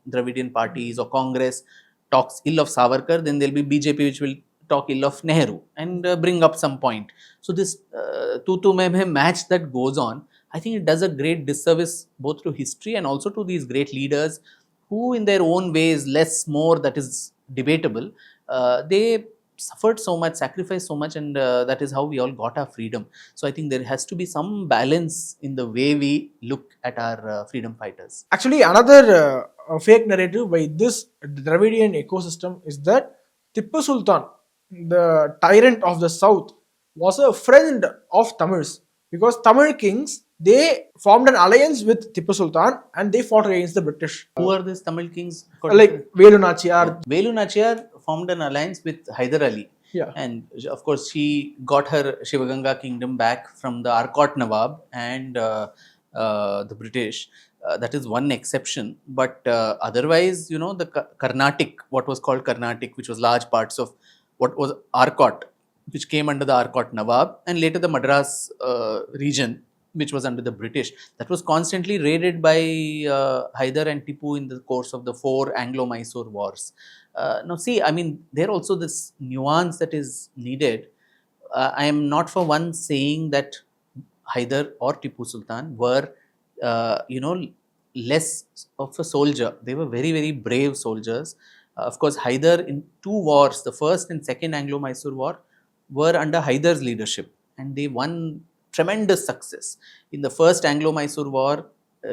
Dravidian parties or Congress talks ill of Savarkar, then there will be BJP which will talk ill of Nehru and bring up some point. So this tu mein match that goes on, I think it does a great disservice both to history and also to these great leaders who in their own ways, less, more, that is debatable, they suffered so much, sacrificed so much, and that is how we all got our freedom. So I think there has to be some balance in the way we look at our freedom fighters. Actually, another fake narrative by this Dravidian ecosystem is that Tipu Sultan, the tyrant of the south, was a friend of Tamils, because Tamil kings, they formed an alliance with Tipu Sultan and they fought against the British. Who are these Tamil kings? Like Velu Nachiyar. Velu Nachiyar formed an alliance with Hyder Ali. Yeah. And of course, she got her Shivaganga kingdom back from the Arcot Nawab and the British. That is one exception. But otherwise, the Carnatic, what was called Carnatic, which was large parts of what was Arcot, which came under the Arcot Nawab, and later the Madras region, which was under the British, that was constantly raided by Hyder and Tipu in the course of the 4 Anglo-Mysore wars. Now see, I mean, there also this nuance that is needed. I am not for one saying that Hyder or Tipu Sultan were, less of a soldier. They were very, very brave soldiers. Of course, Hyder in 2 wars, the first and second Anglo-Mysore war, were under Hyder's leadership, and they won tremendous success. In the first Anglo-Mysore war,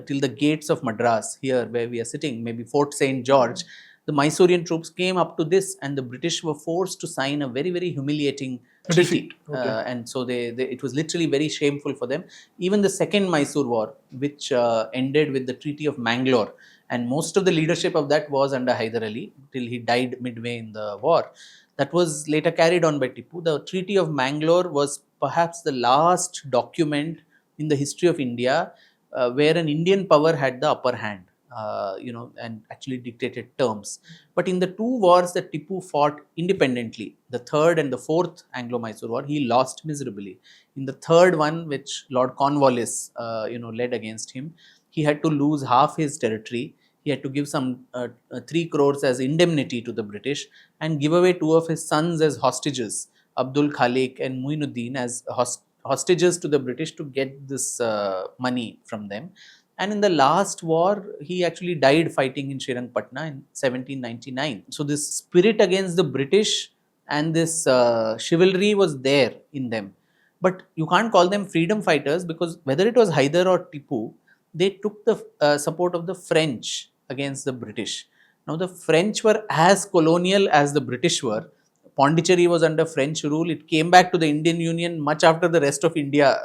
till the gates of Madras, here where we are sitting, maybe Fort St. George, the Mysorean troops came up to this, and the British were forced to sign a very, very humiliating treaty. Okay. And so it was literally very shameful for them. Even the second Mysore war, which ended with the Treaty of Mangalore, and most of the leadership of that was under Hyder Ali till he died midway in the war. That was later carried on by Tipu. The Treaty of Mangalore was perhaps the last document in the history of India where an Indian power had the upper hand, and actually dictated terms. But in the 2 wars that Tipu fought independently, the 3rd and the 4th Anglo-Mysore war, he lost miserably. In the 3rd one, which Lord Cornwallis, led against him, he had to lose half his territory. He had to give some 3 crores as indemnity to the British and give away 2 of his sons as hostages, Abdul Khalik and Muinuddin, as hostages to the British to get this money from them. And in the last war, he actually died fighting in Srirangapatna in 1799. So this spirit against the British and this chivalry was there in them. But you can't call them freedom fighters, because whether it was Hyder or Tipu, they took the support of the French against the British. Now the French were as colonial as the British were. Pondicherry was under French rule. It came back to the Indian Union much after the rest of India,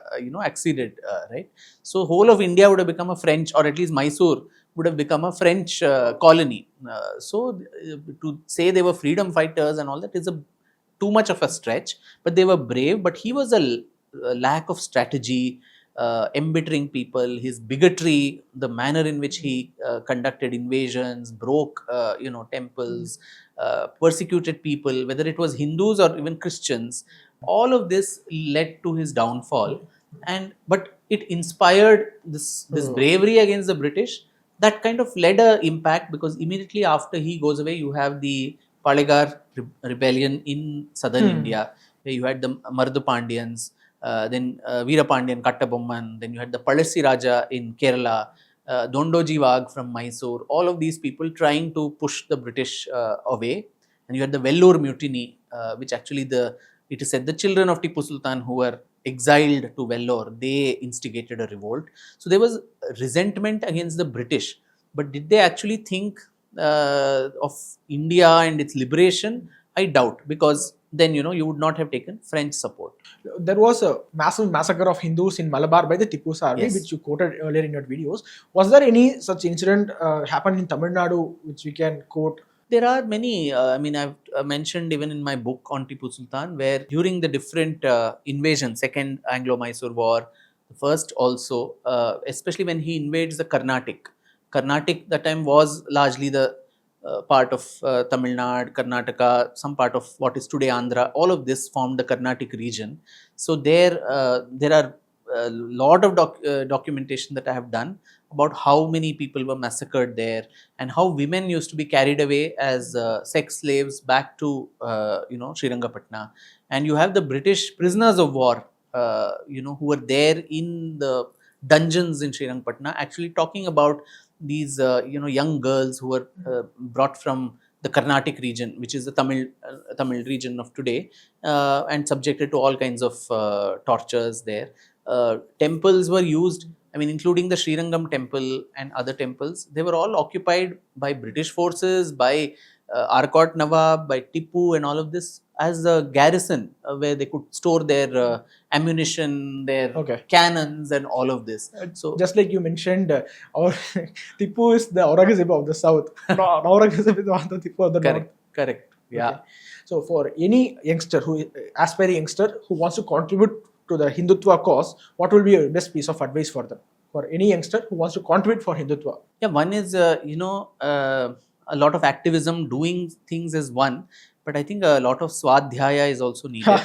acceded, right? So whole of India would have become a French, or at least Mysore would have become a French colony. So to say they were freedom fighters and all that is too much of a stretch. But they were brave. But he was a lack of strategy, embittering people, his bigotry, the manner in which he conducted invasions, broke, temples, persecuted people, whether it was Hindus or even Christians. All of this led to his downfall. But it inspired this bravery against the British that kind of led a impact, because immediately after he goes away, you have the Palegar rebellion in southern India, where you had the Mardu Pandyans, then Veerapandian Kattabomman, then you had the Palasi Raja in Kerala, Dondoji Wag from Mysore, all of these people trying to push the British away. And you had the Vellore Mutiny, which actually it is said the children of Tipu Sultan who were exiled to Vellore, they instigated a revolt. So there was resentment against the British. But did they actually think of India and its liberation? I doubt, because then you would not have taken French support. There was a massive massacre of Hindus in Malabar by the Tipu's army, Yes. which you quoted earlier in your videos. Was there any such incident happened in Tamil Nadu which we can quote? There are many, I've mentioned even in my book on Tipu Sultan, where during the different invasions, Second Anglo-Mysore War, the first also, especially when he invades the Carnatic. Carnatic that time was largely the part of Tamil Nadu, Karnataka, some part of what is today Andhra. All of this formed the Carnatic region. So there are a lot of documentation that I have done about how many people were massacred there, and how women used to be carried away as sex slaves back to Srirangapatna. And you have the British prisoners of war, who were there in the dungeons in Srirangapatna, actually talking about these young girls who were brought from the Carnatic region, which is the Tamil region of today, and subjected to all kinds of tortures there. Temples were used, including the Srirangam temple and other temples. They were all occupied by British forces, by Arcot Nawab, by Tipu, and all of this as a garrison where they could store their ammunition, their cannons, and all of this. So just like you mentioned, our Tipu is the Aurangzeb of the south. Aurangzeb is the Tipu of the north. Correct. Yeah. Okay. So for any youngster aspiring youngster who wants to contribute to the Hindutva cause, what will be your best piece of advice for them? For any youngster who wants to contribute for Hindutva? Yeah, one is a lot of activism, doing things is one, but I think a lot of swadhyaya is also needed.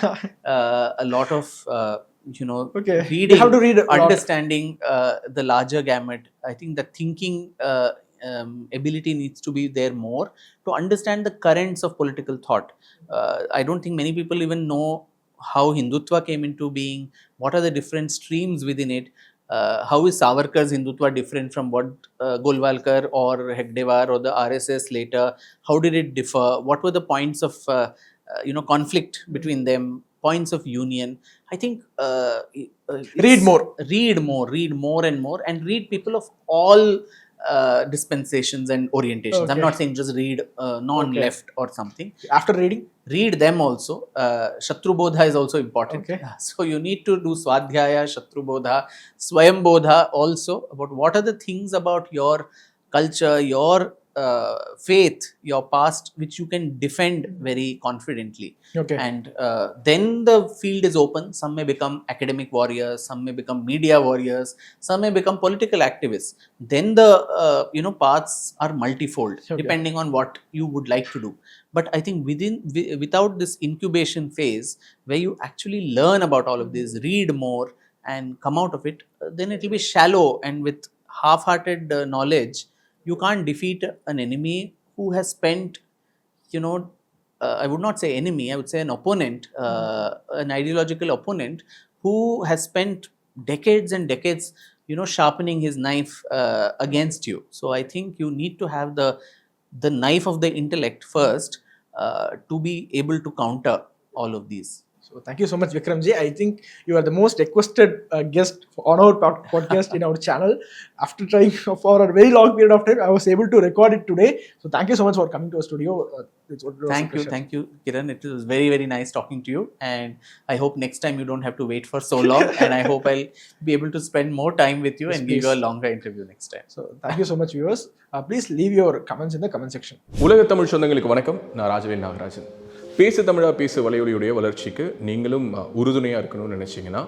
A lot of Okay. reading, You have to read a lot. understanding the larger gamut. I think the thinking ability needs to be there more to understand the currents of political thought. I don't think many people even know how Hindutva came into being, what are the different streams within it. How is Savarkar's Hindutva different from what Golwalkar or Hegdewar or the RSS later? How did it differ? What were the points of conflict between them? Points of union? I think Read more and more, and read people of all dispensations and orientations. Okay. I'm not saying just read non-left or something. After reading, Read them also. Shatrubodha is also important. Okay. So you need to do Swadhyaya, Shatrubodha, Swayambodha also, about what are the things about your culture, your faith, your past, which you can defend very confidently. Okay. And then the field is open. Some may become academic warriors, some may become media warriors, some may become political activists. Then the paths are multifold, Okay. depending on what you would like to do. But I think without this incubation phase, where you actually learn about all of this, read more and come out of it, then it will be shallow, and with half-hearted knowledge, you can't defeat an enemy who has spent, I would not say enemy, I would say an opponent, an ideological opponent who has spent decades and decades, sharpening his knife against you. So I think you need to have the knife of the intellect first to be able to counter all of these. So thank you so much, Vikram ji. I think you are the most requested guest on our podcast in our channel. After trying for a very long period of time, I was able to record it today. So thank you so much for coming to our studio. Thank you, Kiran. It was very, very nice talking to you, and I hope next time you don't have to wait for so long. And I hope I'll be able to spend more time with you and give you a longer interview next time. So thank you so much, viewers. Please leave your comments in the comment section. உலக தமிழ் சொந்தங்களுக்கு வணக்கம். நான் ராஜவேல் நாகராஜன். பேசு தமிழா பேசு வலையொலியுடைய வளர்ச்சிக்கு நீங்களும் உறுதுணையாக இருக்கணும்னு நினச்சிங்கன்னா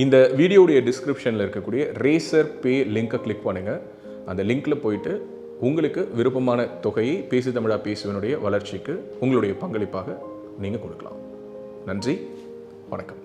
இந்த வீடியோடைய டிஸ்கிரிப்ஷனில் இருக்கக்கூடிய ரேசர் பே லிங்கை கிளிக் பண்ணுங்கள். அந்த லிங்க்கில் போயிட்டு உங்களுக்கு விருப்பமான தொகையை பேசு தமிழா பேசுவனுடைய வளர்ச்சிக்கு உங்களுடைய பங்களிப்பாக நீங்கள் கொடுக்கலாம். நன்றி, வணக்கம்.